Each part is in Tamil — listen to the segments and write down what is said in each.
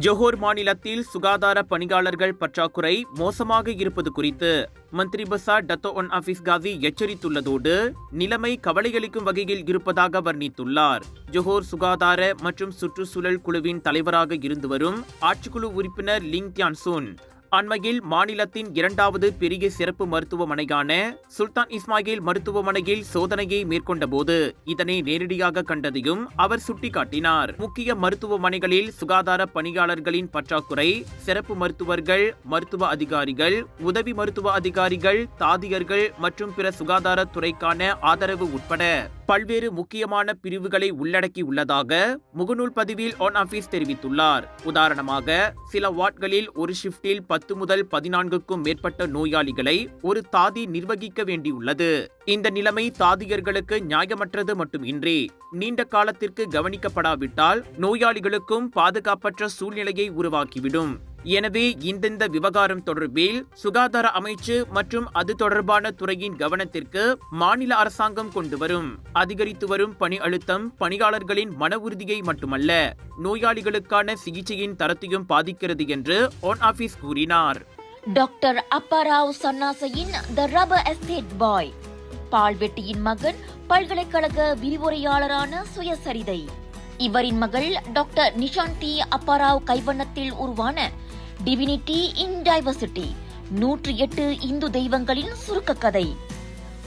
ஜொஹோர் மாநிலத்தில் சுகாதார பணியாளர்கள் பற்றாக்குறை மோசமாக இருப்பது குறித்து மந்திரி பசார் டத்தோ ஒன் ஆஃபீஸ் காசி எச்சரித்துள்ளதோடு நிலைமை கவலையளிக்கும் வகையில் இருப்பதாக வர்ணித்துள்ளார். ஜொஹோர் சுகாதார மற்றும் சுற்றுச்சூழல் குழுவின் தலைவராக இருந்து வரும் ஆட்சிக்குழு உறுப்பினர் லிங் தியான்சூன் அண்மையில் மாநிலத்தின் இரண்டாவது பெரிய சிறப்பு மருத்துவமனையான சுல்தான் இஸ்மாயில் மருத்துவமனையில் சோதனையை மேற்கொண்டபோது இதனை நேரடியாக கண்டதையும் அவர் சுட்டிக்காட்டினார். முக்கிய மருத்துவமனைகளில் சுகாதார பணியாளர்களின் பற்றாக்குறை, சிறப்பு மருத்துவர்கள், மருத்துவ அதிகாரிகள், உதவி மருத்துவ அதிகாரிகள், தாதியர்கள் மற்றும் பிற சுகாதாரத்துறைக்கான ஆதரவு உட்பட பல்வேறு முக்கியமான பிரிவுகளை உள்ளடக்கியுள்ளதாக முகநூல் பதிவில் ஆன் ஆபீஸ் தெரிவித்துள்ளார். உதாரணமாக, சில வார்டுகளில் ஒரு ஷிப்டில் 10 முதல் 14க்கும் மேற்பட்ட நோயாளிகளை ஒரு தாதி நிர்வகிக்க வேண்டியுள்ளது. இந்த நிலைமை தாதியர்களுக்கு நியாயமற்றது மட்டுமின்றி நீண்ட காலத்திற்கு கவனிக்கப்படாவிட்டால் நோயாளிகளுக்கும் பாதுகாப்பற்ற சூழ்நிலையை உருவாக்கிவிடும். எனவே இந்தந்த விவகாரம் தொடர்பில் சுகாதார அமைச்சு மற்றும் அது தொடர்பான துறையின் கவனத்திற்கு மாநில அரசாங்கம் கொண்டு வரும். அதிகரித்து வரும் பணி அழுத்தம் பணியாளர்களின் மன உறுதியை மட்டுமல்ல, நோயாளிகளுக்கான சிகிச்சையின் தரத்தையும் பாதிக்கிறது என்று ஆன் ஆபீஸ் கூறினார். டாக்டர் அப்பாராவ் சன்னாசையின் த ரப்பர் எஸ்டேட் பாய், பால்வெட்டியின் மகன், பல்கலைக்கழக விரிவுரையாளரான சுயசரிதை. இவரின் மகள் டாக்டர் நிஷாந்தி அப்பாராவ் கைவண்ணத்தில் உருவான டிவினிட்டி இன் டைவர்சிட்டி, 108 இந்து தெய்வங்களின் சுருக்க கதை.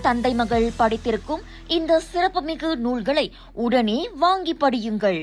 தந்தை மகள் படித்திருக்கும் இந்த சிறப்புமிகு நூல்களை உடனே வாங்கி படியுங்கள்.